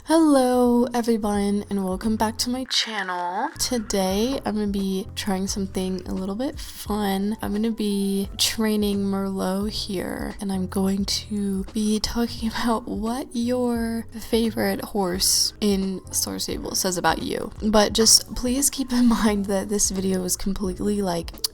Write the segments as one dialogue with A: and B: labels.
A: Hello everyone and welcome back to my channel. Today I'm going to be trying something a little bit fun. I'm going to be training Merlot here and I'm going to be talking about what your favorite horse in Star Stable says about you. But just please keep in mind that this video is completely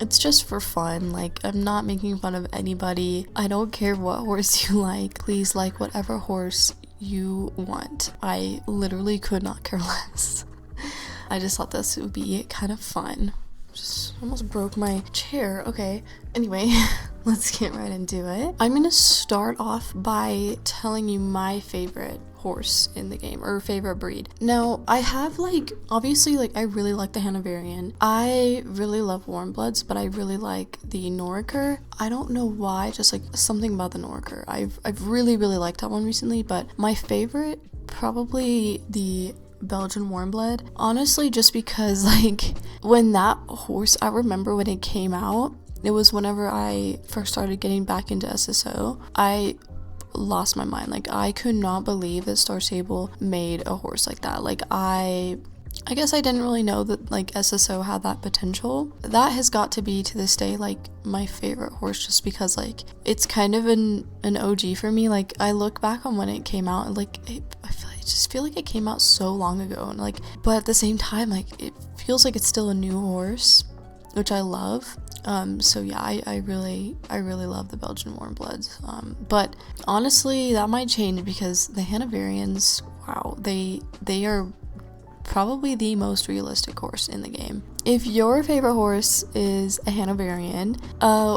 A: it's just for fun. I'm not making fun of anybody. I don't care what horse you like. Please like whatever horse you want. I literally could not care less. I just thought this would be kind of fun. Just almost broke my chair. Okay, anyway, let's get right into it. I'm gonna start off by telling you my favorite horse in the game, or favorite breed. Now, I have obviously I really like the Hanoverian. I really love warm bloods, but I really like the Noriker. I don't know why, just something about the Noriker. I've really liked that one recently, but my favorite, probably the Belgian warm blood. Honestly, just because when that horse, I remember when it came out, it was whenever I first started getting back into SSO. I lost my mind. I could not believe that Star Stable made a horse like that. I guess I didn't really know that SSO had that potential. That has got to be, to this day, my favorite horse, just because it's kind of an OG for me. I look back on when it came out and I just feel like it came out so long ago, and but at the same time it feels like it's still a new horse, which I love. So yeah, I really love the Belgian warm bloods. But honestly, that might change because the Hanoverians, wow, they are probably the most realistic horse in the game. If your favorite horse is a Hanoverian,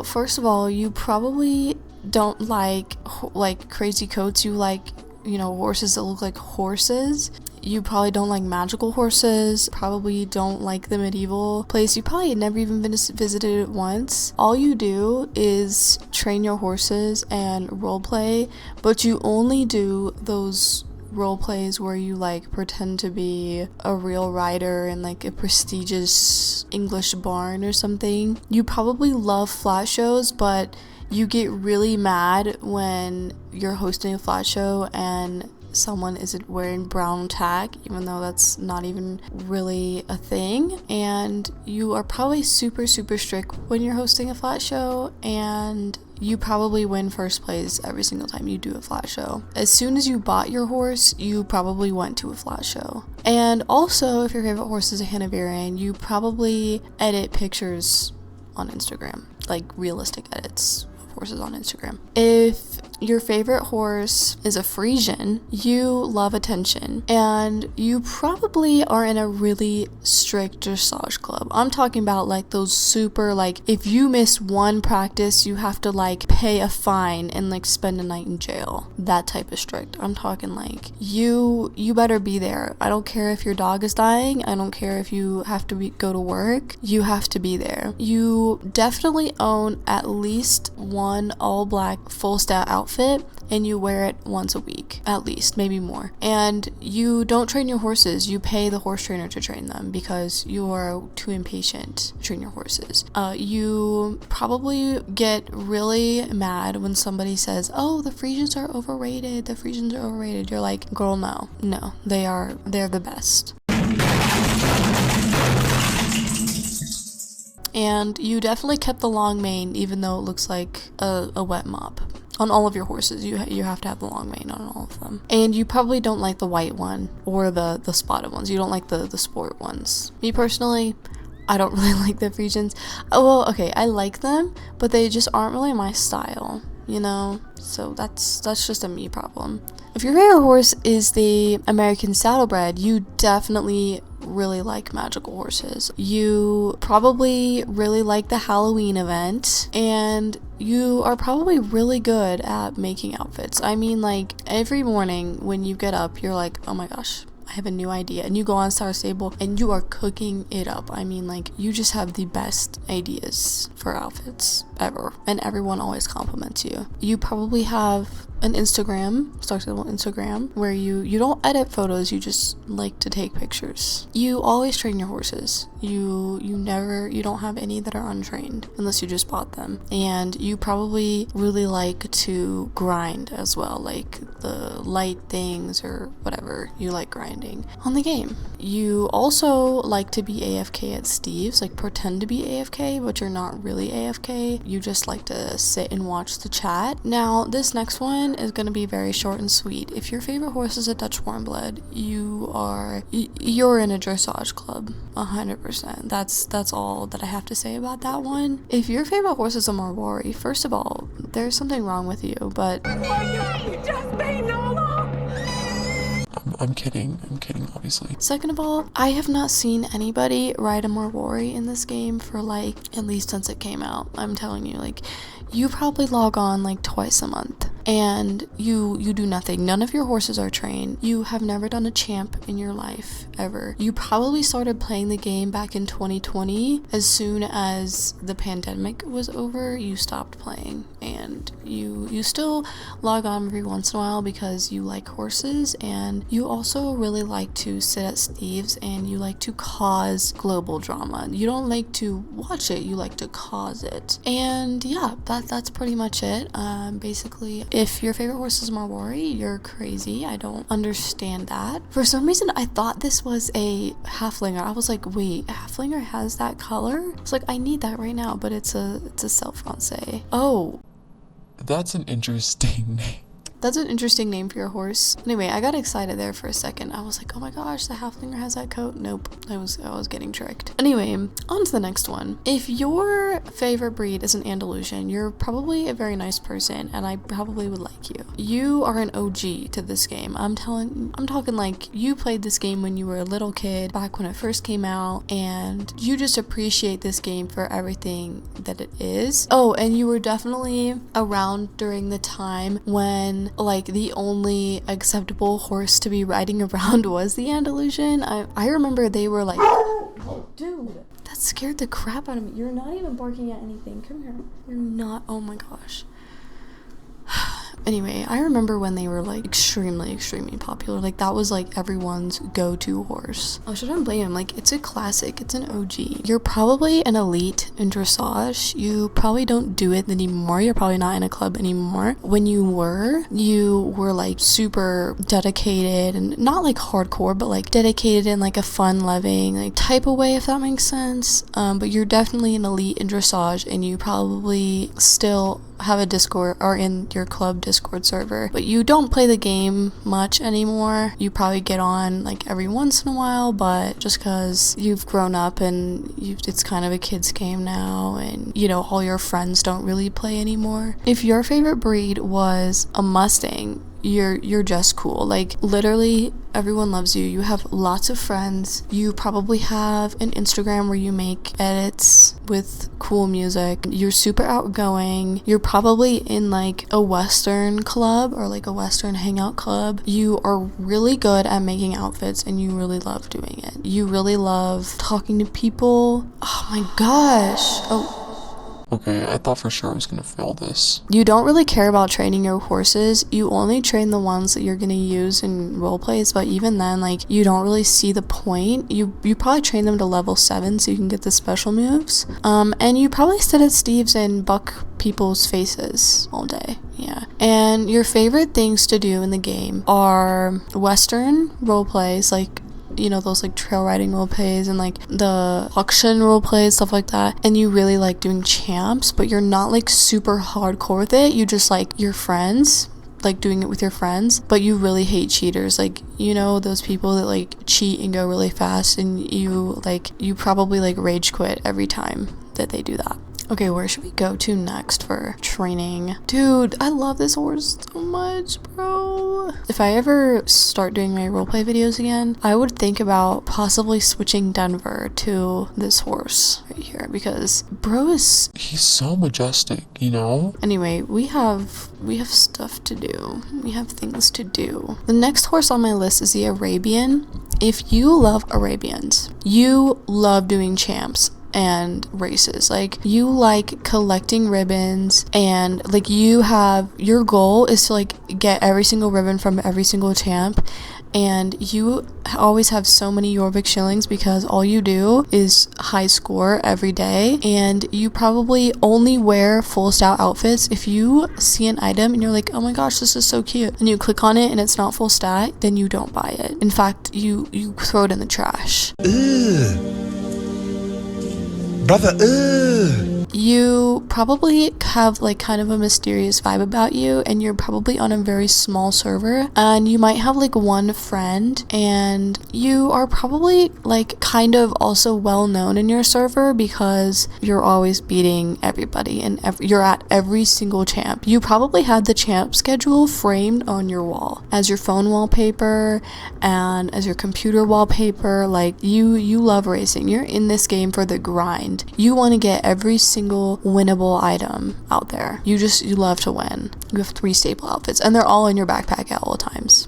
A: first of all, you probably don't like crazy coats. You like, horses that look like horses. You probably don't like magical horses, probably don't like the medieval place. You probably never even visited it once. All you do is train your horses and role play, but you only do those role plays where you pretend to be a real rider in a prestigious English barn or something. You probably love flat shows, but you get really mad when you're hosting a flat show and someone isn't wearing brown tack, even though that's not even really a thing. And you are probably super strict when you're hosting a flat show, and you probably win first place every single time you do a flat show. As soon as you bought your horse, you probably went to a flat show. And also, if your favorite horse is a Hanoverian, you probably edit pictures on Instagram, realistic edits of horses on Instagram. If your favorite horse is a Frisian, you love attention, and you probably are in a really strict dressage club. I'm talking about those super, if you miss one practice, you have to pay a fine and spend a night in jail. That type of strict. I'm talking you better be there. I don't care if your dog is dying. I don't care if you have to go to work. You have to be there. You definitely own at least one all black full stat outfit, and you wear it once a week, at least, maybe more. And you don't train your horses. You pay the horse trainer to train them because you are too impatient to train your horses. You probably get really mad when somebody says, oh, the Frisians are overrated. The Frisians are overrated. You're like, girl, no, they're the best. And you definitely kept the long mane, even though it looks like a wet mop. On all of your horses, you have to have the long mane on all of them. And you probably don't like the white one or the spotted ones. You don't like the sport ones. Me personally, I don't really like the Frisians. Oh, well, okay, I like them, but they just aren't really my style, So that's just a me problem. If your favorite horse is the American Saddlebred, you definitely really like magical horses. You probably really like the Halloween event, and you are probably really good at making outfits. I mean, every morning when you get up, you're like, oh my gosh, I have a new idea, and you go on Star Stable and you are cooking it up. I mean, you just have the best ideas for outfits ever, and everyone always compliments you. You probably have an Instagram, Star Stable Instagram, where you don't edit photos, you just like to take pictures. You always train your horses. You don't have any that are untrained unless you just bought them. And you probably really like to grind as well, like the light things or whatever you like grinding on the game. You also like to be AFK at Steve's, like pretend to be AFK, but you're not really AFK. You just like to sit and watch the chat. Now, this next one is going to be very short and sweet. If your favorite horse is a Dutch Warmblood, you're in a dressage club, 100%. That's all that I have to say about that one. If your favorite horse is a Marwari, first of all, there's something wrong with you, but
B: I'm kidding, obviously.
A: Second of all, I have not seen anybody ride a Marwari in this game for like at least since it came out. I'm telling you, like, you probably log on like twice a month and you do nothing. None of your horses are trained. You have never done a champ in your life ever. You probably started playing the game back in 2020. As soon as the pandemic was over, you stopped playing, and you still log on every once in a while because you like horses, and you also really like to sit at Steve's and you like to cause global drama. You don't like to watch it, you like to cause it. And yeah, that's pretty much it. Basically, if your favorite horse is Marwari, you're crazy. I don't understand that. For some reason, I thought this was a halflinger. I was like, wait, a halflinger has that color? It's like, I need that right now, but it's a self-français. Oh,
B: That's an interesting name.
A: that's an interesting name for your horse. Anyway, I got excited there for a second. I was like, oh my gosh, the halflinger has that coat. Nope, I was getting tricked. Anyway, on to the next one. If your favorite breed is an Andalusian, you're probably a very nice person, and I probably would like you. You are an OG to this game. I'm talking like you played this game when you were a little kid, back when it first came out, and you just appreciate this game for everything that it is. Oh, and you were definitely around during the time when like the only acceptable horse to be riding around was the Andalusian. I remember they were like, dude, that scared the crap out of me. You're not even barking at anything. Come here. You're not. Oh my gosh. Anyway, I remember when they were like extremely popular. Like that was like everyone's go-to horse. Oh, shouldn't blame him. Like it's a classic. It's an OG. You're probably an elite in dressage. You probably don't do it anymore. You're probably not in a club anymore. When you were like super dedicated, and not like hardcore, but like dedicated in like a fun-loving like type of way, if that makes sense. But you're definitely an elite in dressage, and you probably still have a Discord or in your club Discord server, but you don't play the game much anymore. You probably get on like every once in a while, but just because you've grown up and it's kind of a kid's game now, and you know all your friends don't really play anymore. If your favorite breed was a Mustang, you're just cool. Like literally everyone loves you. You have lots of friends. You probably have an Instagram where you make edits with cool music. You're super outgoing. You're probably in like a Western club or like a Western hangout club. You are really good at making outfits, and you really love doing it. You really love talking to people. Oh my gosh. Oh,
B: Okay, I thought for sure I was gonna fail this.
A: you don't really care about training your horses. You only train the ones that you're gonna use in role plays, but even then, like, you don't really see the point. You probably train them to level 7 so you can get the special moves. And you probably sit at Steve's and buck people's faces all day. Yeah. And your favorite things to do in the game are Western role plays, like, you know, those like trail riding role plays and like the auction role plays, stuff like that. And you really like doing champs, but you're not like super hardcore with it. You just like your friends, like doing it with your friends, but you really hate cheaters. Like, you know, those people that like cheat and go really fast, and you probably like rage quit every time that they do that. Okay, where should we go to next for training? Dude, I love this horse so much, bro. If I ever start doing my roleplay videos again, I would think about possibly switching Denver to this horse right here, because bro is...
B: He's so majestic, you know?
A: Anyway, we have stuff to do. We have things to do. The next horse on my list is the Arabian. If you love Arabians, you love doing champs and races. Like, you like collecting ribbons, and like you have your goal is to like get every single ribbon from every single champ, and you always have so many Jorvik shillings because all you do is high score every day, and you probably only wear full stat outfits if you see an item and you're like, oh my gosh, this is so cute, and you click on it and it's not full stat, then you don't buy it. In fact, you throw it in the trash.
C: Brother,
A: You probably have like kind of a mysterious vibe about you, and you're probably on a very small server, and you might have like one friend, and you are probably like kind of also well known in your server because you're always beating everybody and you're at every single champ. You probably had the champ schedule framed on your wall as your phone wallpaper and as your computer wallpaper. Like you love racing. You're in this game for the grind. You want to get every single winnable item out there. You love to win. You have 3 staple outfits and they're all in your backpack at all times.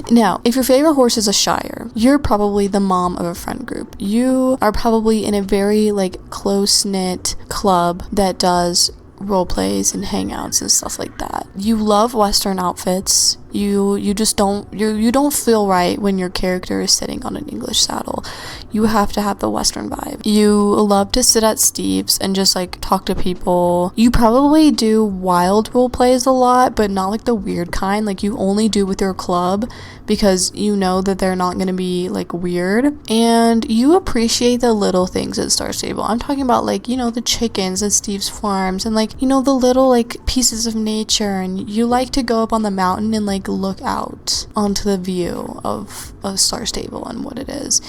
A: Now, if your favorite horse is a Shire, you're probably the mom of a friend group. You are probably in a very like close-knit club that does role plays and hangouts and stuff like that. You love Western outfits. You just don't feel right when your character is sitting on an English saddle. You have to have the Western vibe. You love to sit at Steve's and just like talk to people. You probably do wild role plays a lot, but not like the weird kind. Like you only do with your club because you know that they're not going to be like weird, and you appreciate the little things at Star Stable. I'm talking about like, you know, the chickens at Steve's farms and like, you know, the little like pieces of nature, and you like to go up on the mountain and like look out onto the view of Star Stable and what it is.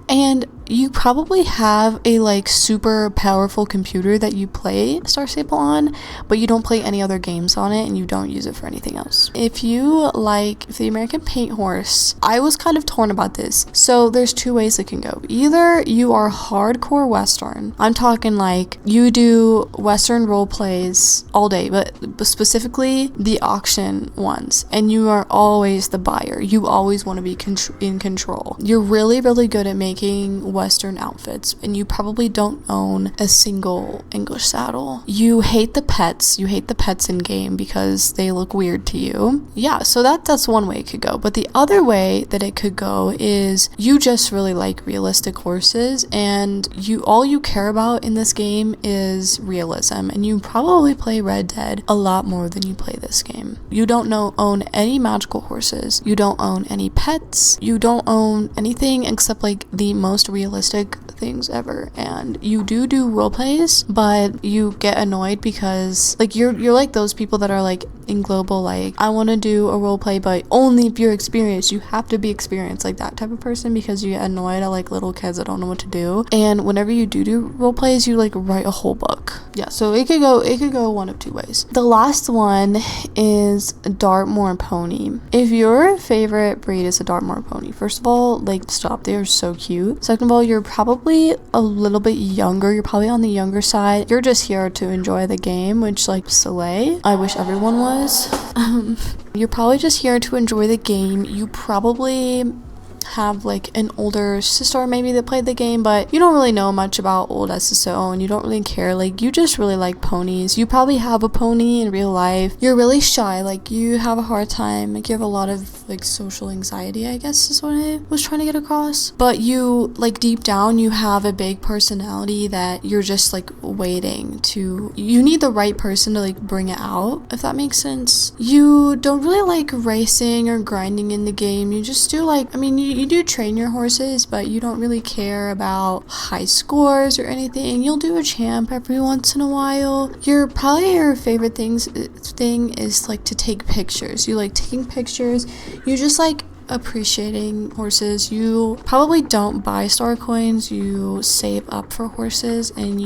A: And you probably have a like super powerful computer that you play Star Stable on, but you don't play any other games on it and you don't use it for anything else. If you like the American Paint Horse, I was kind of torn about this. So there's 2 ways it can go. Either you are hardcore Western. I'm talking like you do Western role plays all day, but specifically the auction ones, and you are always the buyer. You always want to be in control. You're really, really good at making Western outfits, and you probably don't own a single English saddle. You hate the pets. You hate the pets in game because they look weird to you. Yeah, so that's one way it could go. But the other way that it could go is you just really like realistic horses, and all you care about in this game is realism, and you probably play Red Dead a lot more than you play this game. You don't own any magical horses. You don't own any pets. You don't own anything except like the most realistic things ever. And you do role plays, but you get annoyed because like you're like those people that are like in global, like I want to do a role play, but only if you're experienced. You have to be experienced, like that type of person, because you get annoyed at like little kids that don't know what to do. And whenever you do role plays, you like write a whole book. Yeah, so it could go one of 2 ways. The last one is Dartmoor Pony. If your favorite breed is a Dartmoor Pony, first of all, like stop, they are so cute. Second of all, you're probably a little bit younger. You're probably on the younger side. You're just here to enjoy the game, which like Soleil, I wish everyone was. You're probably just here to enjoy the game. You probably have like an older sister maybe that played the game, but you don't really know much about old SSO and you don't really care. Like you just really like ponies. You probably have a pony in real life. You're really shy. Like you have a hard time. Like you have a lot of like social anxiety, I guess is what I was trying to get across. But you like deep down you have a big personality that you're just like waiting to. You need the right person to like bring it out, if that makes sense. You don't really like racing or grinding in the game. You just do like, I mean, you do train your horses, but you don't really care about high scores or anything. You'll do a champ every once in a while. Your favorite thing is like to take pictures. You like taking pictures. You just like appreciating horses. You probably don't buy star coins. You save up for horses, and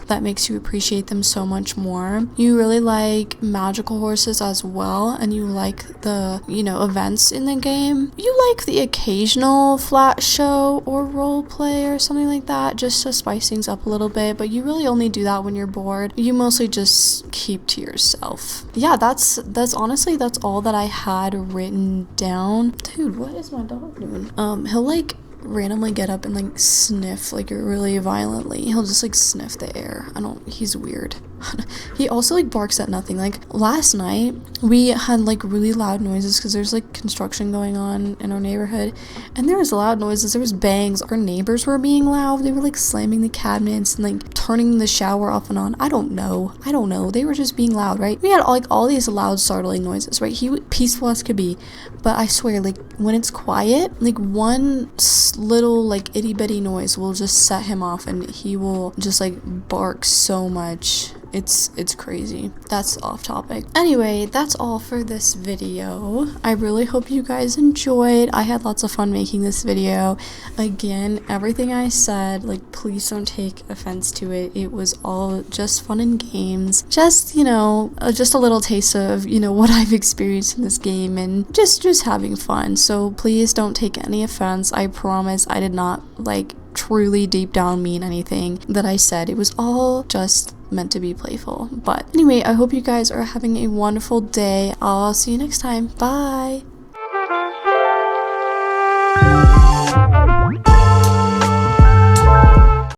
A: that makes you appreciate them so much more. You really like magical horses as well, and you like the events in the game. You like the occasional flat show or role play or something like that, just to spice things up a little bit, but you really only do that when you're bored. You mostly just keep to yourself. Yeah, that's honestly that's all that I had written down. Dude, what is my dog doing? He'll like randomly get up and like sniff like really violently. He'll just like sniff the air. He's weird. He also like barks at nothing. Like last night we had like really loud noises because there's like construction going on in our neighborhood, and there was loud noises, there was bangs. Our neighbors were being loud. They were like slamming the cabinets and like turning the shower off and on. I don't know, they were just being loud, right? We had like all these loud startling noises, right? He peaceful as could be, but I swear, like when it's quiet, like one little like itty bitty noise will just set him off and he will just like bark so much. It's crazy. That's off topic. Anyway, that's all for this video. I really hope you guys enjoyed. I had lots of fun making this video. Again, everything I said, like, please don't take offense to it. It was all just fun and games. Just, you know, just a little taste of, you know, what I've experienced in this game and just having fun. So please don't take any offense. I promise I did not, like, truly deep down mean anything that I said. It was all just meant to be playful. But anyway, I hope you guys are having a wonderful day. I'll see you next time. Bye.